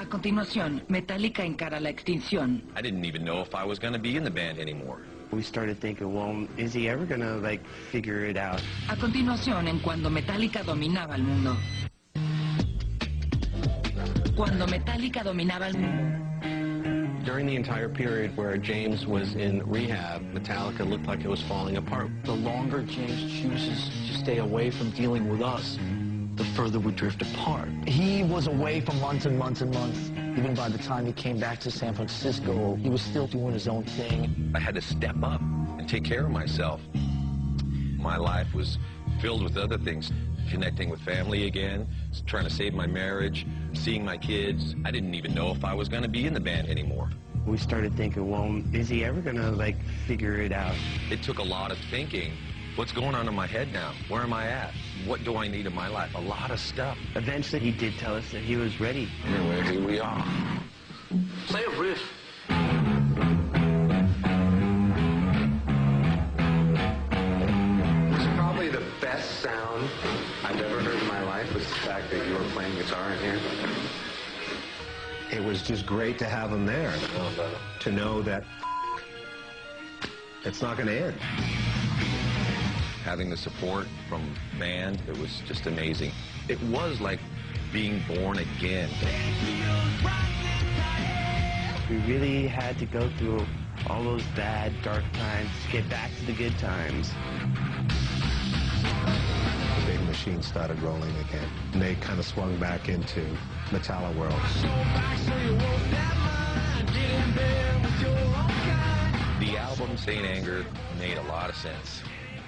A continuación, Metallica encara la extinción. I didn't even know if I was going to be in the band anymore. We started thinking, well, is he ever gonna, like, figure it out? A continuación, en Cuando Metallica dominaba el mundo. Cuando Metallica dominaba el mundo. During the entire period where James was in rehab, Metallica looked like it was falling apart. The longer James chooses to stay away from dealing with us, the further we drift apart. He was away for months and months and months. Even by the time he came back to San Francisco, he was still doing his own thing. I had to step up and take care of myself. My life was filled with other things, connecting with family again, trying to save my marriage, seeing my kids. I didn't even know if I was going to be in the band anymore. We started thinking, well, is he ever gonna, like, figure it out? It took a lot of thinking. What's going on in my head now? Where am I at? What do I need in my life? A lot of stuff. Eventually, he did tell us that he was ready. Anyway, here we are. Play a riff. Probably the best sound I've ever heard in my life was the fact that you were playing guitar in here. It was just great to have him there, to know that it's not going to end. Having the support from band, it was just amazing. It was like being born again. We really had to go through all those bad, dark times to get back to the good times. The big machine started rolling again, and they kind of swung back into Metallica world. The album, Saint Anger, made a lot of sense.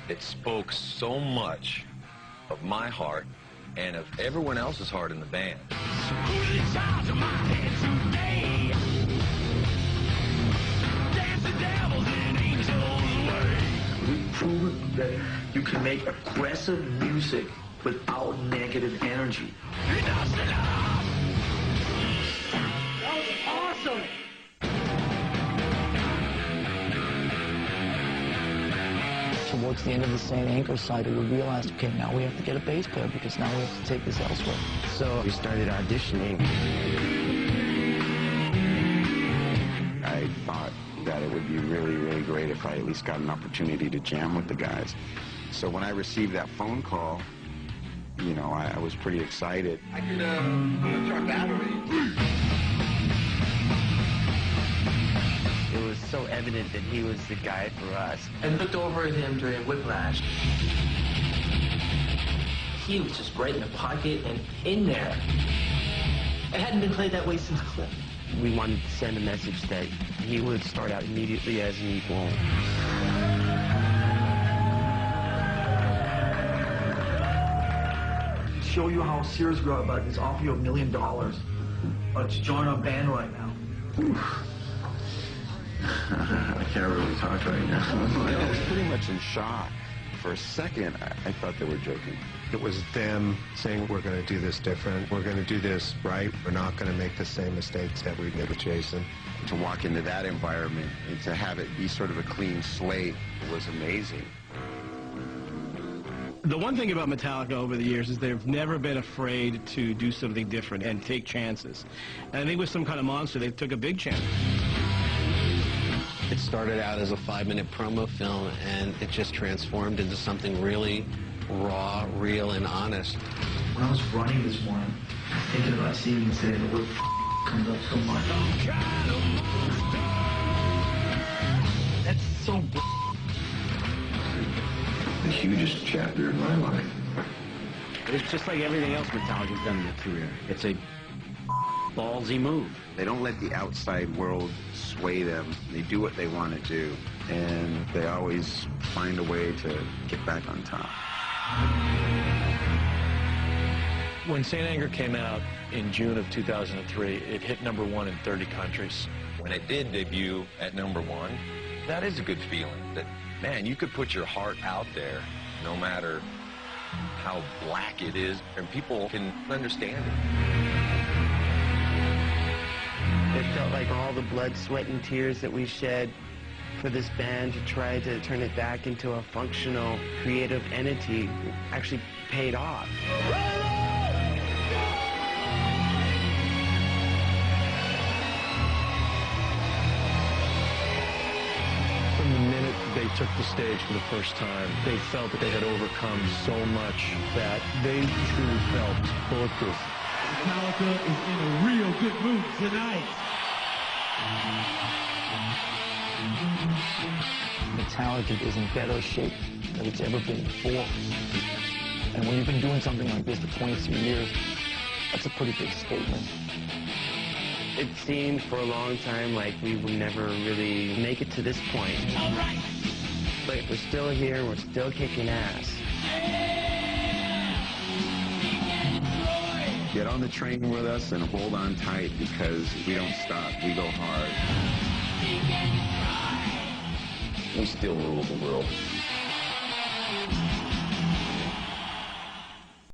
It spoke so much of my heart and of everyone else's heart in the band. We proved that you can make aggressive music without negative energy. That was awesome! Towards the end of the Saint Anger cycle, we realized, okay, now we have to get a bass player because now we have to take this elsewhere. So we started auditioning. I thought that it would be really, really great if I at least got an opportunity to jam with the guys. So when I received that phone call, you know, I was pretty excited. I could start battery. It was so evident that he was the guy for us. I looked over at him during Whiplash. He was just right in the pocket and in there. It hadn't been played that way since Cliff. We wanted to send a message that he would start out immediately as an equal. Show you how serious we are about this. Offer you $1 million. To join our band right now. I can't really talk right now. I was pretty much in shock. For a second, I thought they were joking. It was them saying, we're going to do this different. We're going to do this right. We're not going to make the same mistakes that we did with Jason. To walk into that environment and to have it be sort of a clean slate was amazing. The one thing about Metallica over the years is they've never been afraid to do something different and take chances. And I think with Some Kind of Monster, they took a big chance. It started out as a 5-minute promo film, and it just transformed into something really raw, real, and honest. When I was running this morning, thinking about seeing you today, the word comes up so much. That's so The hugest chapter in my life. It's just like everything else Metallica's done in their career. It's a ballsy move. They don't let the outside world sway them. They do what they want to do, and they always find a way to get back on top. When Saint Anger came out in June of 2003, it hit #1 in 30 countries. When it did debut at #1, that is a good feeling. That, man, you could put your heart out there no matter how black it is, and people can understand it. It felt like all the blood, sweat, and tears that we shed for this band to try to turn it back into a functional, creative entity actually paid off. took the stage for the first time, they felt that they had overcome so much that they truly felt bulletproof. Metallica is in a real good mood tonight. Metallica is in better shape than it's ever been before. And when you've been doing something like this for 22 years, that's a pretty big statement. It seemed for a long time like we would never really make it to this point. All right. But we're still here, we're still kicking ass. Get on the train with us and hold on tight because we don't stop, we go hard. We still rule the world.